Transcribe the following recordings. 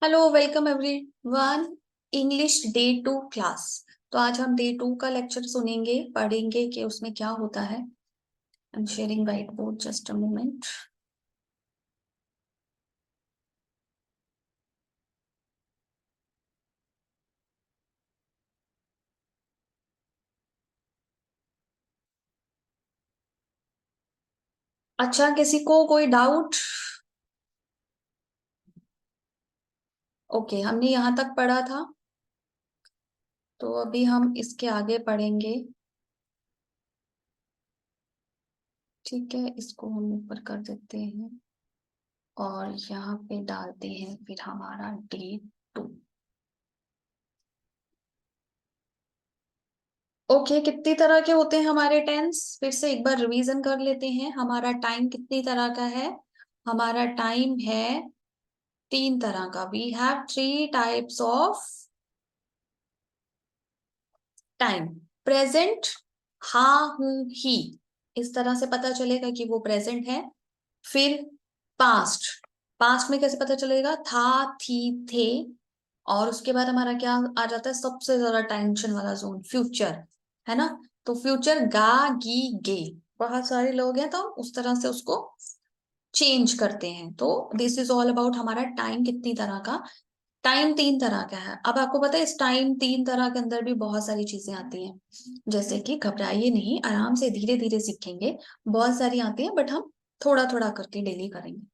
Hello, welcome everyone. English day 2 class. तो आज हम डे 2 का लेक्चर सुनेंगे, पढ़ेंगे कि उसमें क्या होता है। I am sharing white board, just a moment. अच्छा, किसी को कोई डाउट? ओके, हमने यहाँ तक पढ़ा था, तो अभी हम इसके आगे पढ़ेंगे। ठीक है, इसको हम ऊपर कर देते हैं और यहाँ पे डालते हैं फिर हमारा डे 2। ओके, कितनी तरह के होते हैं हमारे टेंस? फिर से एक बार रिवीजन कर लेते हैं। हमारा टाइम कितनी तरह का है? हमारा टाइम है 3 तरह का। We have 3 types of time. Present, हाँ हूं ही, इस तरह से पता चलेगा कि वो प्रेजेंट है। फिर पास्ट, पास्ट में कैसे पता चलेगा? था, थी, थे। और उसके बाद हमारा क्या आ जाता है? सबसे ज्यादा टेंशन वाला जोन, फ्यूचर, है ना। तो फ्यूचर गा, गी, गे। बहुत सारे लोग हैं तो उस तरह से उसको चेंज करते हैं। तो दिस इज ऑल अबाउट हमारा टाइम कितनी तरह का। टाइम 3 तरह का है। अब आपको पता है इस टाइम 3 तरह के अंदर भी बहुत सारी चीजें आती हैं। जैसे कि घबराइए नहीं, आराम से धीरे धीरे सीखेंगे। बहुत सारी आती हैं बट हम थोड़ा थोड़ा करके डेली करेंगे।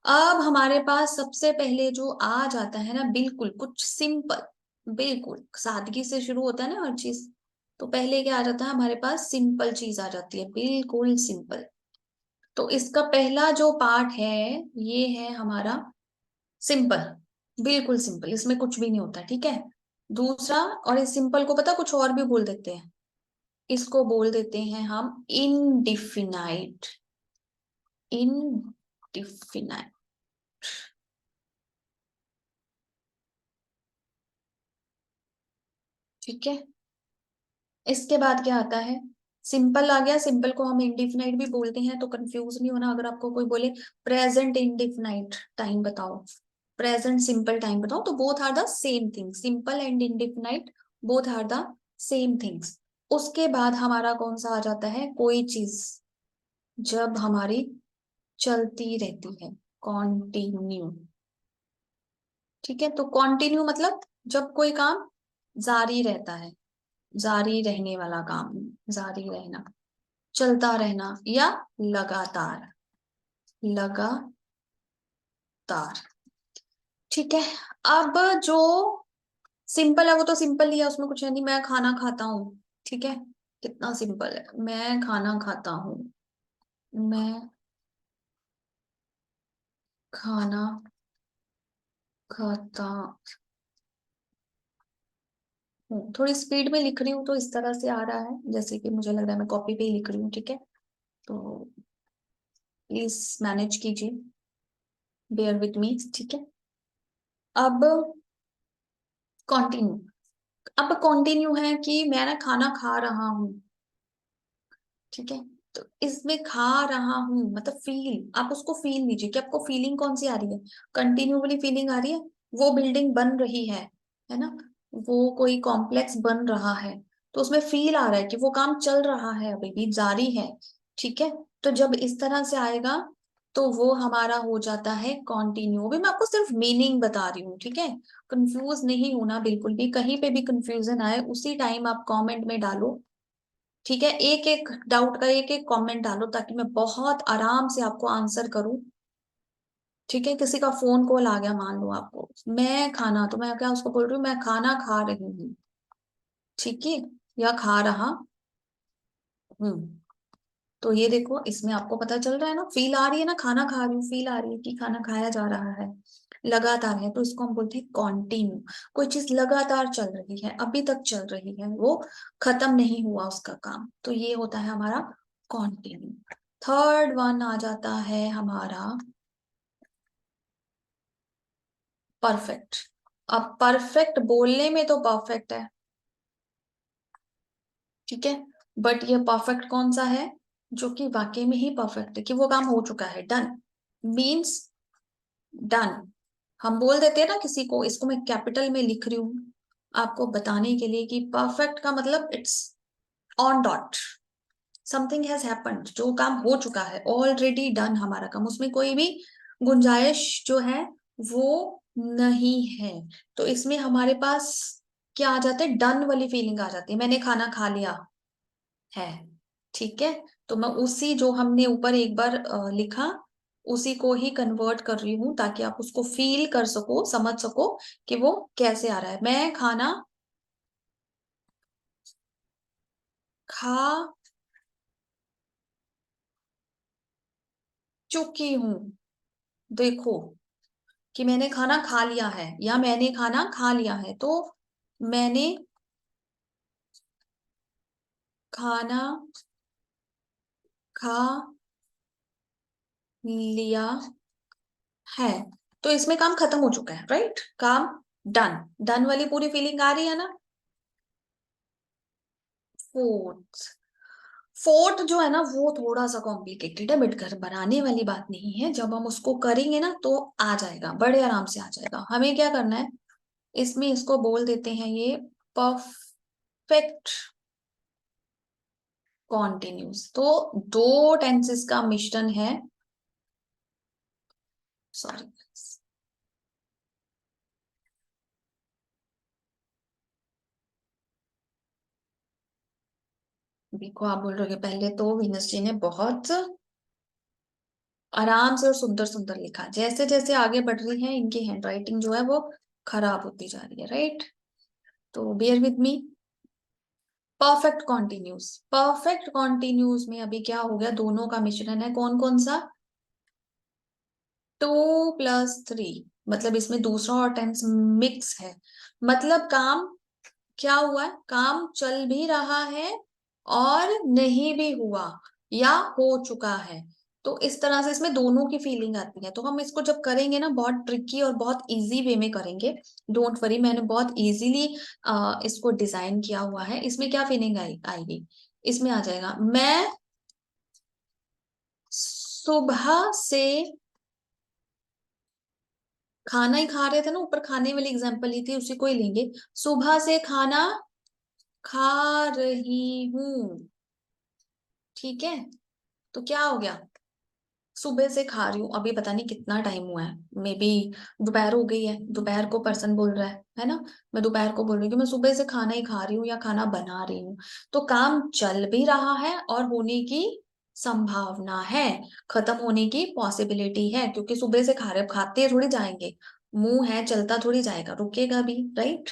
अब हमारे पास सबसे पहले जो आ जाता है ना, बिल्कुल कुछ सिंपल, बिल्कुल सादगी से शुरू होता है ना हर चीज। तो पहले क्या आ जाता है हमारे पास? सिंपल चीज आ जाती है, बिल्कुल सिंपल। तो इसका पहला जो पार्ट है ये है हमारा सिंपल। बिल्कुल सिंपल, इसमें कुछ भी नहीं होता, ठीक है। दूसरा, और इस सिंपल को पता कुछ और भी बोल देते हैं। इसको बोल देते हैं हम इनडिफिनाइट। इनडिफिनाइट, ठीक है। इसके बाद क्या आता है? सिंपल आ गया। सिंपल को हम इंडिफिनाइट भी बोलते हैं, तो कंफ्यूज नहीं होना। अगर आपको कोई बोले प्रेजेंट इंडिफिनाइट टाइम बताओ, प्रेजेंट सिंपल टाइम बताओ, तो both are the same thing. Simple and indefinite both are the same things. उसके बाद हमारा कौन सा आ जाता है? कोई चीज जब हमारी चलती रहती है, कॉन्टिन्यू। ठीक है, तो कॉन्टिन्यू मतलब जब कोई काम जारी रहता है, जारी रहने वाला काम, जारी रहना, चलता रहना, या लगातार, लगातार। ठीक है। अब जो सिंपल है वो तो सिंपल ही है, उसमें कुछ है नहीं। मैं खाना खाता हूँ, ठीक है। कितना सिंपल है, मैं खाना खाता हूँ। मैं खाना खाता हूँ। थोड़ी स्पीड में लिख रही हूँ तो इस तरह से आ रहा है, जैसे कि मुझे लग रहा है मैं कॉपी पे ही लिख रही हूँ, ठीक है। तो प्लीज मैनेज कीजिए, बेयर विथ मी, ठीक है। अब कंटिन्यू। अब कंटिन्यू है कि मैं ना खाना खा रहा हूँ, ठीक है। तो इसमें खा रहा हूँ मतलब फील, आप उसको फील लीजिए कि आपको फीलिंग कौन सी आ रही है। कंटिन्यू वाली फीलिंग आ रही है, वो बिल्डिंग बन रही है ना। वो कोई कॉम्प्लेक्स बन रहा है, तो उसमें फील आ रहा है कि वो काम चल रहा है, अभी भी जारी है, ठीक है। तो जब इस तरह से आएगा तो वो हमारा हो जाता है कॉन्टिन्यू। भी मैं आपको सिर्फ मीनिंग बता रही हूँ, ठीक है। कंफ्यूज नहीं होना बिल्कुल भी। कहीं पे भी कंफ्यूजन आए उसी टाइम आप कमेंट में डालो, ठीक है। एक एक डाउट का एक एक कमेंट डालो ताकि मैं बहुत आराम से आपको आंसर करूं, ठीक है। किसी का फोन कॉल आ गया मान लो आपको, मैं खाना, तो मैं क्या उसको बोल रही हूँ? मैं खाना खा रही हूँ, ठीक है, या खा रहा हूँ। तो ये देखो, इसमें आपको पता चल रहा है ना, फील आ रही है ना, खाना खा रही हूँ, फील आ रही है कि खाना खाया जा रहा है, लगातार है, तो इसको हम बोलते हैं कॉन्टिन्यू। कोई चीज लगातार चल रही है, अभी तक चल रही है, वो खत्म नहीं हुआ उसका काम, तो ये होता है हमारा कॉन्टिन्यू। थर्ड वन आ जाता है हमारा परफेक्ट। अब परफेक्ट बोलने में तो परफेक्ट है, ठीक है, बट ये परफेक्ट कौन सा है? जो कि वाकई में ही परफेक्ट है, कि वो काम हो चुका है, डन, मीन्स डन। हम बोल देते हैं ना किसी को, इसको मैं कैपिटल में लिख रही हूँ आपको बताने के लिए कि परफेक्ट का मतलब it's on dot, something has happened, जो काम हो चुका है, ऑलरेडी डन हमारा काम, उसमें कोई भी गुंजाइश जो है वो नहीं है। तो इसमें हमारे पास क्या आ जाता है, डन वाली फीलिंग आ जाती है, मैंने खाना खा लिया है। ठीक है, तो मैं उसी जो हमने ऊपर एक बार लिखा, उसी को ही कन्वर्ट कर रही हूँ ताकि आप उसको फील कर सको, समझ सको कि वो कैसे आ रहा है। मैं खाना खा चुकी हूँ। देखो कि मैंने खाना खा लिया है या मैंने खाना खा लिया है, तो मैंने खाना खा लिया है, तो इसमें काम खत्म हो चुका है, राइट, काम डन। डन वाली पूरी फीलिंग आ रही है ना। फोर्थ, फोर्थ जो है ना वो थोड़ा सा कॉम्प्लिकेटेड है, बट घर बनाने वाली बात नहीं है, जब हम उसको करेंगे ना तो आ जाएगा, बड़े आराम से आ जाएगा। हमें क्या करना है, इसमें इसको बोल देते हैं ये परफेक्ट कॉन्टिन्यूस। तो दो टेंसेस का मिश्रण है, सॉरी, देखो आप बोल रहे हो कि पहले तो वीनस जी ने बहुत आराम से और सुंदर सुंदर लिखा, जैसे जैसे आगे बढ़ रही है इनकी हैंडराइटिंग जो है वो खराब होती जा रही है, राइट। तो bear with me. Perfect continuous, perfect continuous में अभी क्या हो गया, दोनों का मिश्रण है, कौन कौन सा, 2+3, मतलब इसमें दूसरा और टेंस मिक्स है। मतलब काम क्या हुआ है, काम चल भी रहा है और नहीं भी हुआ या हो चुका है। तो इस तरह से इसमें दोनों की फीलिंग आती है। तो हम इसको जब करेंगे ना बहुत ट्रिकी और बहुत इजी वे में करेंगे, डोंट वरी, मैंने बहुत इजीली इसको डिजाइन किया हुआ है। इसमें क्या फीलिंग आएगी, इसमें आ जाएगा, मैं सुबह से खाना ही खा रहे थे ना, ऊपर खाने वाली एग्जांपल ली थी, उसी को ही लेंगे, सुबह से खाना खा रही हूँ। ठीक है, तो क्या हो गया, सुबह से खा रही हूँ, अभी पता नहीं कितना टाइम हुआ है, मे बी दोपहर हो गई है, दोपहर को पर्सन बोल रहा है ना, मैं दोपहर को बोल रही हूँ कि मैं सुबह से खाना ही खा रही हूँ या खाना बना रही हूँ। तो काम चल भी रहा है और होने की संभावना है, खत्म होने की पॉसिबिलिटी है, क्योंकि सुबह से खा रहे, खाते थोड़ी जाएंगे, मुंह है चलता थोड़ी जाएगा, रुकेगा भी, राइट।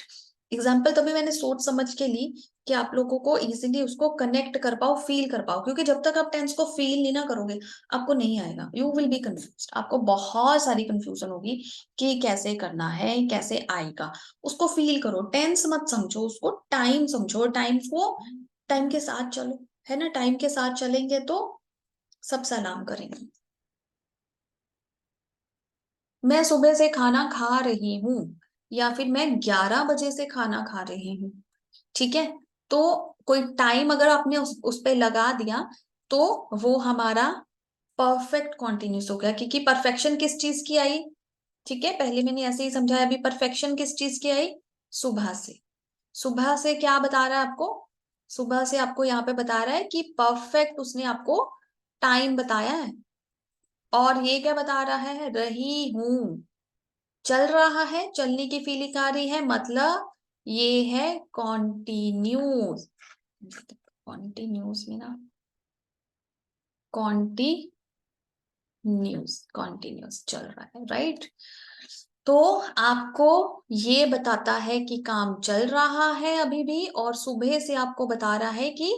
एग्जाम्पल तभी मैंने सोच समझ के ली कि आप लोगों को इजीली उसको कनेक्ट कर पाओ, फील कर पाओ, क्योंकि जब तक आप टेंस को फील नहीं ना करोगे आपको नहीं आएगा, यू विल बी कंफ्यूज, आपको बहुत सारी कंफ्यूजन होगी कि कैसे करना है, कैसे आएगा। उसको फील करो, टेंस मत समझो उसको, टाइम समझो, टाइम को, टाइम के साथ चलो, है ना, टाइम के साथ चलेंगे तो सब सलाम करेंगे। मैं सुबह से खाना खा रही हूँ या फिर मैं 11 बजे से खाना खा रही हूँ। ठीक है, तो कोई टाइम अगर आपने उस पे लगा दिया तो वो हमारा परफेक्ट कॉन्टिन्यूस हो गया, क्योंकि परफेक्शन किस चीज की आई, ठीक है, पहले मैंने ऐसे ही समझाया, अभी परफेक्शन किस चीज की आई, सुबह से। सुबह से क्या बता रहा है आपको, सुबह से आपको यहाँ पे बता रहा है कि परफेक्ट उसने आपको टाइम बताया है, और ये क्या बता रहा है, रही हूं, चल रहा है, चलने की फीलिंग आ रही है, मतलब ये है कॉन्टिन्यूस। कॉन्टिन्यूस में ना, कॉन्टिन्यूस चल रहा है, राइट। तो आपको ये बताता है कि काम चल रहा है अभी भी, और सुबह से आपको बता रहा है कि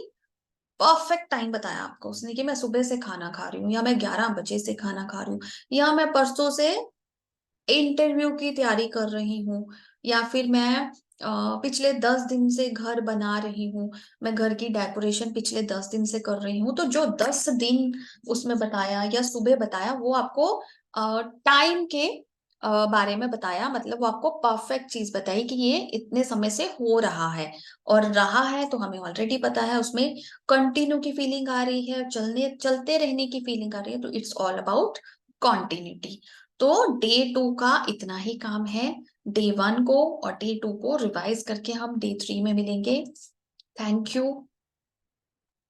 परफेक्ट टाइम बताया आपको उसने कि मैं सुबह से खाना खा रही हूँ, या मैं 11 बजे से खाना खा रही हूँ, या मैं परसों से इंटरव्यू की तैयारी कर रही हूँ, या फिर मैं पिछले 10 दिन से घर बना रही हूँ, मैं घर की डेकोरेशन पिछले 10 दिन से कर रही हूँ। तो जो 10 दिन उसमें बताया या सुबह बताया वो आपको टाइम के बारे में बताया, मतलब वो आपको परफेक्ट चीज बताई कि ये इतने समय से हो रहा है, और रहा है तो हमें ऑलरेडी पता है, उसमें कंटिन्यू की फीलिंग आ रही है, चलने चलते रहने की फीलिंग आ रही है, तो इट्स ऑल अबाउट कॉन्टिन्यूटी। तो डे 2 का इतना ही काम है। डे 1 को और डे 2 को रिवाइज करके हम डे 3 में मिलेंगे। Thank you.